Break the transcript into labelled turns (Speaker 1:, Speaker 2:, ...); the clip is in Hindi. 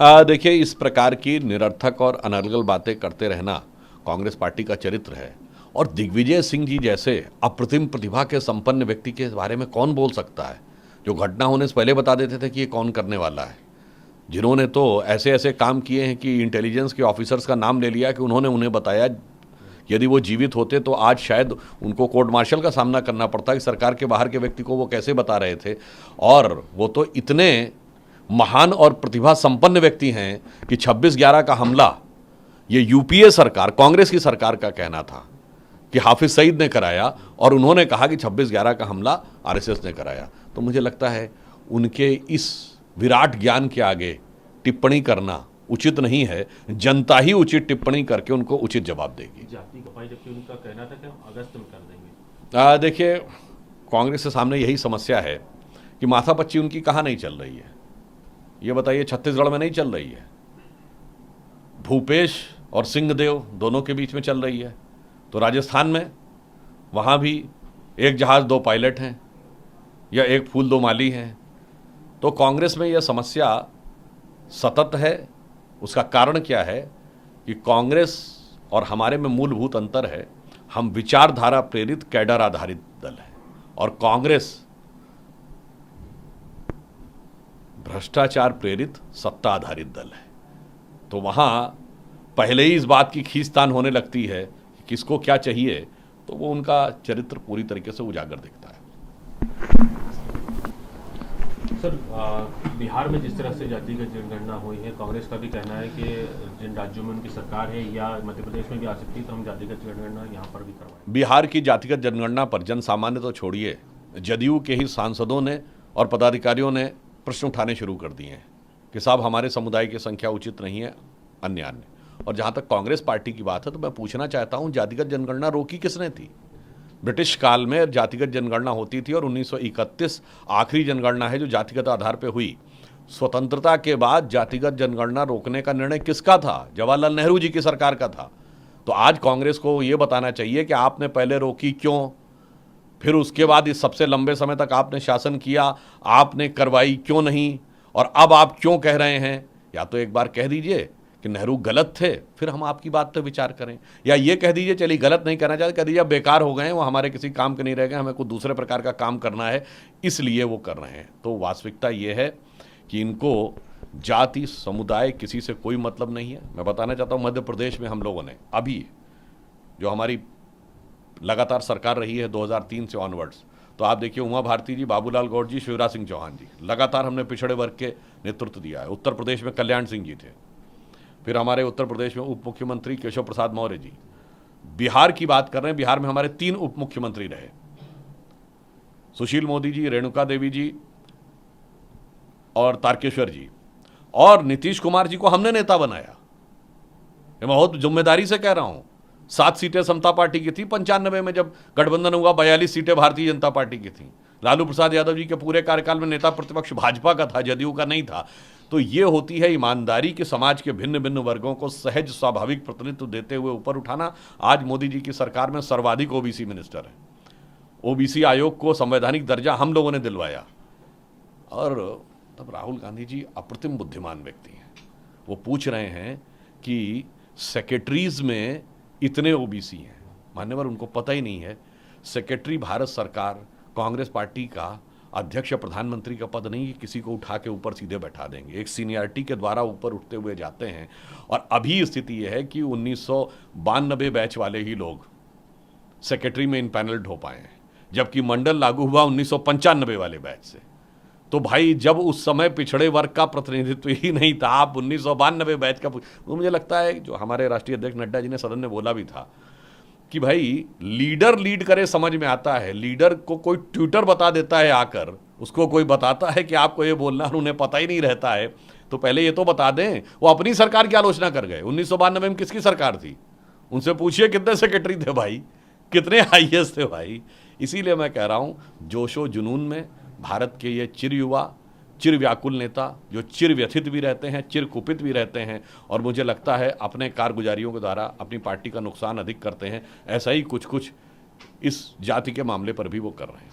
Speaker 1: देखिए, इस प्रकार की निरर्थक और अनर्गल बातें करते रहना कांग्रेस पार्टी का चरित्र है। और दिग्विजय सिंह जी जैसे अप्रतिम प्रतिभा के संपन्न व्यक्ति के बारे में कौन बोल सकता है, जो घटना होने से पहले बता देते थे कि ये कौन करने वाला है, जिन्होंने तो ऐसे ऐसे काम किए हैं कि इंटेलिजेंस के ऑफिसर्स का नाम ले लिया कि उन्होंने उन्हें बताया। यदि वो जीवित होते तो आज शायद उनको कोर्ट मार्शल का सामना करना पड़ता कि सरकार के बाहर के व्यक्ति को वो कैसे बता रहे थे। और वो तो इतने महान और प्रतिभा संपन्न व्यक्ति हैं कि 26/11 का हमला ये यूपीए सरकार, कांग्रेस की सरकार का कहना था कि हाफिज सईद ने कराया, और उन्होंने कहा कि 26/11 का हमला आरएसएस ने कराया। तो मुझे लगता है उनके इस विराट ज्ञान के आगे टिप्पणी करना उचित नहीं है। जनता ही उचित टिप्पणी करके उनको उचित जवाब देगी।
Speaker 2: जाति कपाई जबकि उनका कहना था कि हम अगस्त में कर देंगे।
Speaker 1: देखिए, कांग्रेस के सामने यही समस्या है कि माथापच्ची उनकी कहाँ नहीं चल रही है। ये बताइए, छत्तीसगढ़ में नहीं चल रही है, भूपेश और सिंहदेव दोनों के बीच में चल रही है। तो राजस्थान में वहाँ भी एक जहाज़ दो पायलट हैं या एक फूल दो माली हैं। तो कांग्रेस में यह समस्या सतत है। उसका कारण क्या है कि कांग्रेस और हमारे में मूलभूत अंतर है। हम विचारधारा प्रेरित कैडर आधारित दल है और कांग्रेस भ्रष्टाचार प्रेरित सत्ता आधारित दल है। तो वहाँ पहले ही इस बात की खींचतान होने लगती है कि किसको क्या चाहिए, तो वो उनका चरित्र पूरी तरीके से उजागर दिखता है।
Speaker 2: सर, बिहार में जिस तरह से जातिगत जनगणना हुई है, कांग्रेस का भी कहना है कि जिन राज्यों में उनकी सरकार है या मध्य प्रदेश में भी आ सकती है, तो हम जातिगत जनगणना यहाँ पर भी करवाएं।
Speaker 1: बिहार की जातिगत जनगणना पर जन सामान्य तो छोड़िए, जदयू के ही सांसदों ने और पदाधिकारियों ने प्रश्न उठाने शुरू कर दिए हैं कि साहब हमारे समुदाय की संख्या उचित नहीं है, अन्य। और जहाँ तक कांग्रेस पार्टी की बात है, तो मैं पूछना चाहता हूँ, जातिगत जनगणना रोकी किसने थी? ब्रिटिश काल में जातिगत जनगणना होती थी और 1931 आखिरी जनगणना है जो जातिगत आधार पर हुई। स्वतंत्रता के बाद जातिगत जनगणना रोकने का निर्णय किसका था? जवाहरलाल नेहरू जी की सरकार का था। तो आज कांग्रेस को ये बताना चाहिए कि आपने पहले रोकी क्यों, फिर उसके बाद इस सबसे लंबे समय तक आपने शासन किया, आपने करवाई क्यों नहीं, और अब आप क्यों कह रहे हैं? या तो एक बार कह दीजिए कि नेहरू गलत थे, फिर हम आपकी बात पर विचार करें, या ये कह दीजिए चलिए गलत नहीं करना चाहते, कह दीजिए बेकार हो गए हैं, वो हमारे किसी काम के नहीं रह गए, हमें कुछ दूसरे प्रकार का काम करना है, इसलिए वो कर रहे हैं। तो वास्तविकता ये है कि इनको जाति समुदाय किसी से कोई मतलब नहीं है। मैं बताना चाहता हूँ, मध्य प्रदेश में हम लोगों ने अभी जो हमारी लगातार सरकार रही है 2003 से ऑनवर्ड्स, तो आप देखिए उमा भारती जी, बाबूलाल गौड़ जी, शिवराज सिंह चौहान जी, लगातार हमने पिछड़े वर्ग के नेतृत्व दिया है। उत्तर प्रदेश में कल्याण सिंह जी थे, फिर हमारे उत्तर प्रदेश में उप मुख्यमंत्री केशव प्रसाद मौर्य जी। बिहार की बात कर रहे हैं, बिहार में हमारे 3 उप मुख्यमंत्री रहे, सुशील मोदी जी, रेणुका देवी जी और तारकेश्वर जी, और नीतीश कुमार जी को हमने नेता बनाया। मैं बहुत जिम्मेदारी से कह रहा हूं। 7 सीटें समता पार्टी की थी 95 में, जब गठबंधन हुआ 42 सीटें भारतीय जनता पार्टी की थी। लालू प्रसाद यादव जी के पूरे कार्यकाल में नेता प्रतिपक्ष भाजपा का था, जदयू का नहीं था। तो ये होती है ईमानदारी के समाज के भिन्न भिन्न वर्गों को सहज स्वाभाविक प्रतिनिधित्व देते हुए ऊपर उठाना। आज मोदी जी की सरकार में सर्वाधिक ओबीसी मिनिस्टर है। ओबीसी आयोग को संवैधानिक दर्जा हम लोगों ने दिलवाया। और तब राहुल गांधी जी अप्रतिम बुद्धिमान व्यक्ति हैं, वो पूछ रहे हैं कि सेक्रेटरीज में इतने ओबीसी हैं। मान्यवर, उनको पता ही नहीं है सेक्रेटरी भारत सरकार कांग्रेस पार्टी का अध्यक्ष प्रधानमंत्री का पद नहीं है, किसी को उठा के ऊपर सीधे बैठा देंगे, एक सीनियरिटी के द्वारा ऊपर उठते हुए जाते हैं। और अभी स्थिति यह है कि 1992 बैच वाले ही लोग सेक्रेटरी में इनपैनल्ड हो पाए हैं, जबकि मंडल लागू हुआ 1995 वाले बैच से। तो भाई, जब उस समय पिछड़े वर्ग का प्रतिनिधित्व ही नहीं था, आप 1992 बैच का, तो मुझे लगता है जो हमारे राष्ट्रीय अध्यक्ष नड्डा जी ने सदन में बोला भी था कि भाई लीडर लीड करे समझ में आता है, लीडर को कोई ट्विटर बता देता है आकर, उसको कोई बताता है कि आपको ये बोलना, और उन्हें पता ही नहीं रहता है, तो पहले ये तो बता दें। वो अपनी सरकार की आलोचना कर गए। 1992 में किसकी सरकार थी? उनसे पूछिए कितने सेक्रेटरी थे भाई, कितने आईएएस थे भाई। इसीलिए मैं कह रहा हूँ, जोशो जुनून में भारत के ये चिर युवा, चिर व्याकुल नेता, जो चिर व्यथित भी रहते हैं, चिर कुपित भी रहते हैं, और मुझे लगता है अपने कारगुजारियों के द्वारा अपनी पार्टी का नुकसान अधिक करते हैं। ऐसा ही कुछ कुछ इस जाति के मामले पर भी वो कर रहे हैं।